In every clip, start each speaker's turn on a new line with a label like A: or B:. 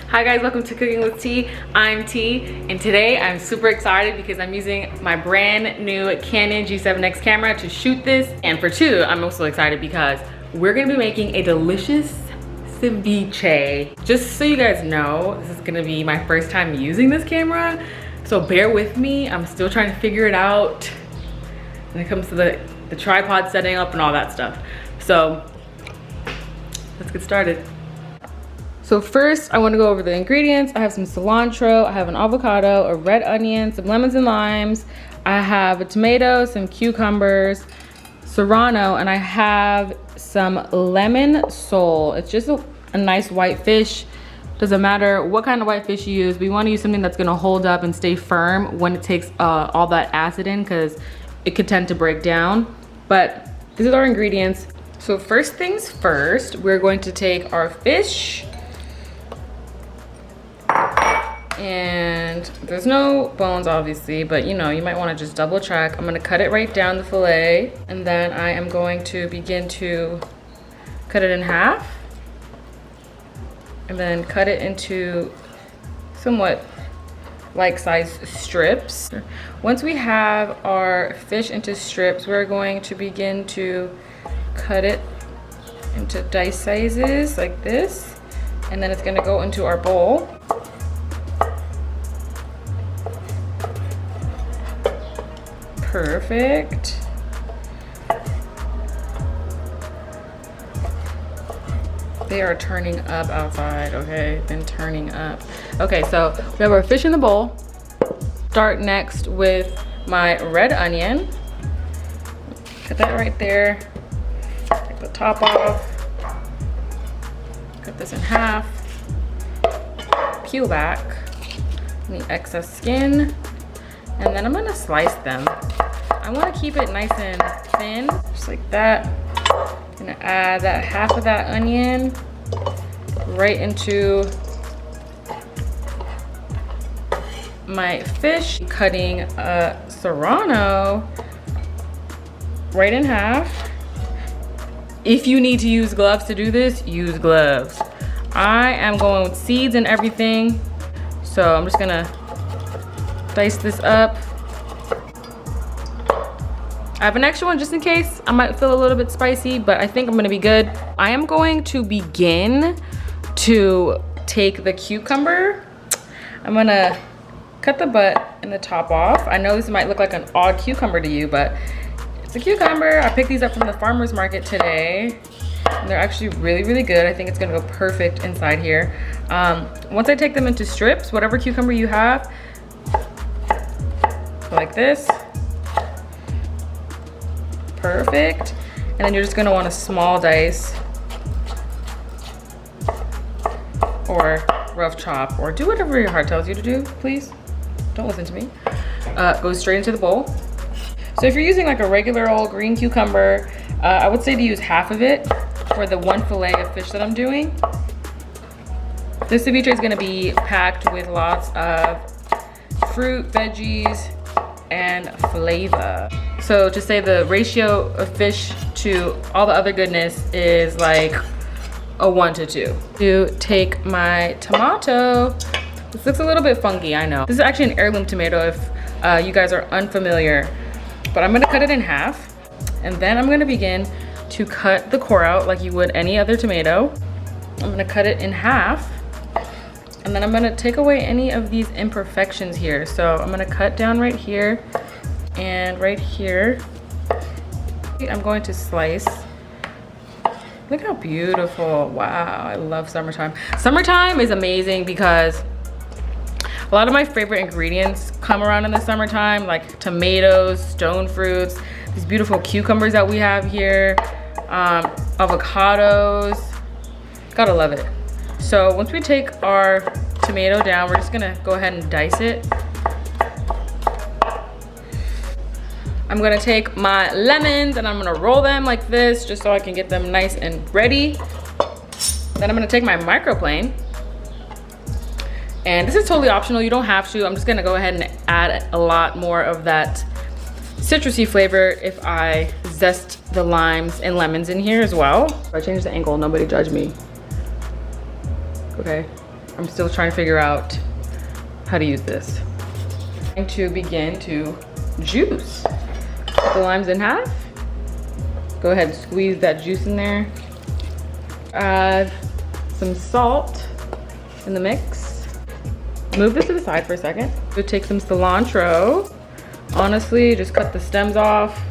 A: Hi guys, welcome to Cooking with Tea. I'm T, and today I'm super excited because I'm using my brand new Canon G7X camera to shoot this. And for two, I'm also excited because we're gonna be making a delicious ceviche. Just so you guys know, this is gonna be my first time using this camera, so bear with me. I'm still trying to figure it out when it comes to the tripod setting up and all that stuff. So let's get started. So first, I want to go over the ingredients. I have some cilantro, I have an avocado, a red onion, some lemons and limes. I have a tomato, some cucumbers, serrano, and I have some lemon sole. It's just a nice white fish. Doesn't matter what kind of white fish you use. We want to use something that's going to hold up and stay firm when it takes all that acid in, because it could tend to break down. But these are our ingredients. So first things first, we're going to take our fish. And there's no bones obviously, but you know, you might want to just double check. I'm going to cut it right down the fillet, and then I am going to begin to cut it in half and then cut it into somewhat like size strips. Once we have our fish into strips, we're going to begin to cut it into dice sizes like this, and then it's going to go into our bowl. Perfect. They are turning up outside, okay? Been turning up. Okay, so we have our fish in the bowl. Start next with my red onion. Cut that right there. Take the top off. Cut this in half. Peel back any excess skin. And then I'm gonna slice them. I wanna keep it nice and thin, just like that. I'm gonna add that half of that onion right into my fish. Cutting a serrano right in half. If you need to use gloves to do this, use gloves. I am going with seeds and everything, so I'm just gonna dice this up. I have an extra one just in case. I might feel a little bit spicy, but I think I'm gonna be good. I am going to begin to take the cucumber. I'm gonna cut the butt and the top off. I know this might look like an odd cucumber to you, but it's a cucumber. I picked these up from the farmer's market today, and they're actually really, really good. I think it's gonna go perfect inside here. Once I take them into strips, whatever cucumber you have, like this. Perfect. And then you're just gonna want a small dice or rough chop, or do whatever your heart tells you to do, please. Don't listen to me. Go straight into the bowl. So if you're using like a regular old green cucumber, I would say to use half of it for the one fillet of fish that I'm doing. This ceviche is gonna be packed with lots of fruit, veggies, and flavor. So to say the ratio of fish to all the other goodness is like a 1:2. To take my tomato, this looks a little bit funky, I know. This is actually an heirloom tomato if you guys are unfamiliar, but I'm gonna cut it in half, and then I'm gonna begin to cut the core out like you would any other tomato. I'm gonna cut it in half, and then I'm gonna take away any of these imperfections here. So I'm gonna cut down right here and right here. I'm going to slice. Look how beautiful. Wow, I love summertime. Summertime is amazing because a lot of my favorite ingredients come around in the summertime, like tomatoes, stone fruits, these beautiful cucumbers that we have here, avocados. Gotta love it. So once we take our tomato down, we're just gonna go ahead and dice it. I'm gonna take my lemons and I'm gonna roll them like this just so I can get them nice and ready. Then I'm gonna take my microplane. And this is totally optional, you don't have to. I'm just gonna go ahead and add a lot more of that citrusy flavor if I zest the limes and lemons in here as well. I changed the angle, nobody judge me. Okay. I'm still trying to figure out how to use this. I'm going to begin to juice. Cut the limes in half. Go ahead and squeeze that juice in there. Add some salt in the mix. Move this to the side for a second. We'll take some cilantro. Honestly, just cut the stems off.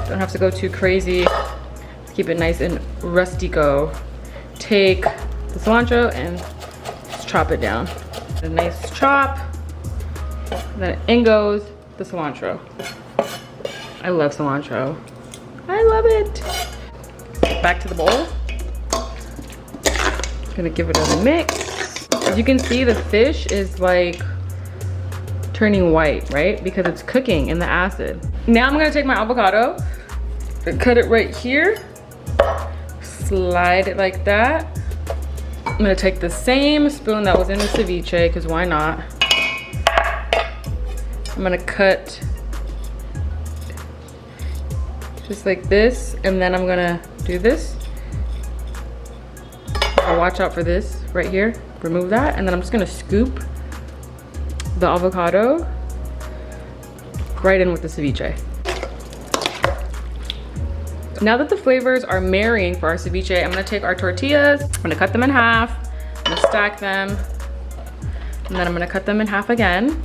A: Don't have to go too crazy. Let's keep it nice and rustico. Take the cilantro and just chop it down. A nice chop. And then in goes the cilantro. I love cilantro. I love it. Back to the bowl. Gonna give it a mix. As you can see, the fish is like turning white, right? Because it's cooking in the acid. Now I'm gonna take my avocado and cut it right here. Slide it like that. I'm gonna take the same spoon that was in the ceviche, because why not? I'm gonna cut just like this, and then I'm gonna do this. I'll watch out for this right here. Remove that, and then I'm just gonna scoop the avocado right in with the ceviche. Now that the flavors are marrying for our ceviche, I'm gonna take our tortillas, I'm gonna cut them in half, I'm gonna stack them, and then I'm gonna cut them in half again.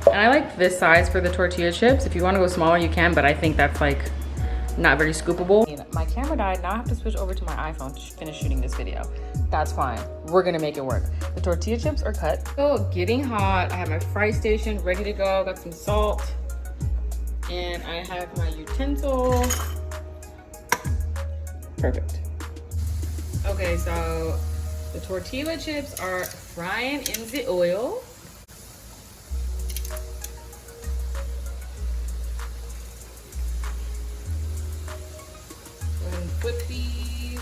A: And I like this size for the tortilla chips. If you wanna go smaller, you can, but I think that's like not very scoopable. My camera died, now I have to switch over to my iPhone to finish shooting this video. That's fine, we're gonna make it work. The tortilla chips are cut. So getting hot, I have my fry station ready to go, got some salt, and I have my utensil. Perfect. Okay, so the tortilla chips are frying in the oil. Go ahead and flip these.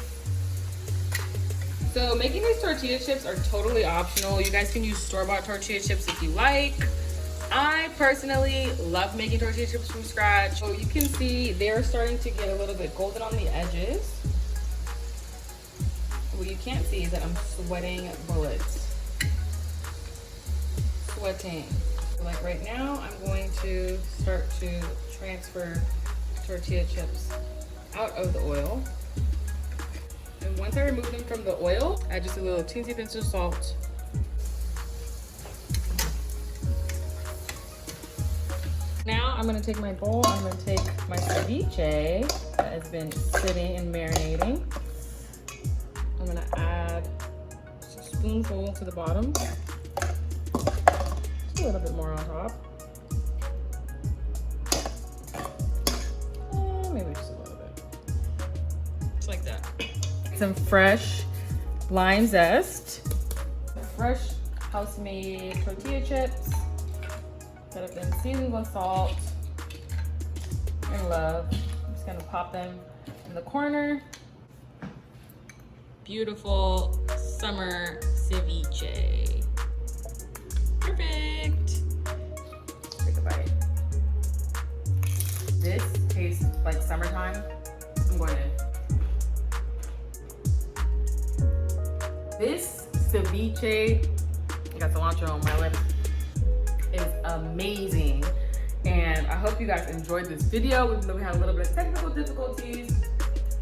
A: So making these tortilla chips are totally optional. You guys can use store-bought tortilla chips if you like. I personally love making tortilla chips from scratch. So you can see they're starting to get a little bit golden on the edges. What you can't see is that I'm sweating bullets. Sweating. So like right now, I'm going to start to transfer tortilla chips out of the oil. And once I remove them from the oil, add just a little teensy pinch of salt. Now I'm gonna take my bowl, I'm gonna take my ceviche that has been sitting and marinating. I'm gonna add just a spoonful to the bottom. Just a little bit more on top. Maybe just a little bit. Just like that. Some fresh lime zest. Fresh house-made tortilla chips that have been seasoned with salt and love. I'm just gonna pop them in the corner. Beautiful summer ceviche. Perfect. Take a bite. This tastes like summertime. I'm going in. This ceviche, I got cilantro on my lips, is amazing. And I hope you guys enjoyed this video, even though we had a little bit of technical difficulties.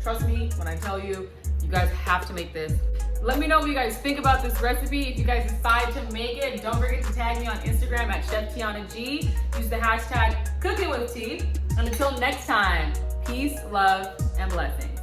A: Trust me when I tell you, you guys have to make this. Let me know what you guys think about this recipe. If you guys decide to make it, don't forget to tag me on Instagram at ChefTianaG. Use the hashtag cookinwithtee. And until next time, peace, love, and blessings.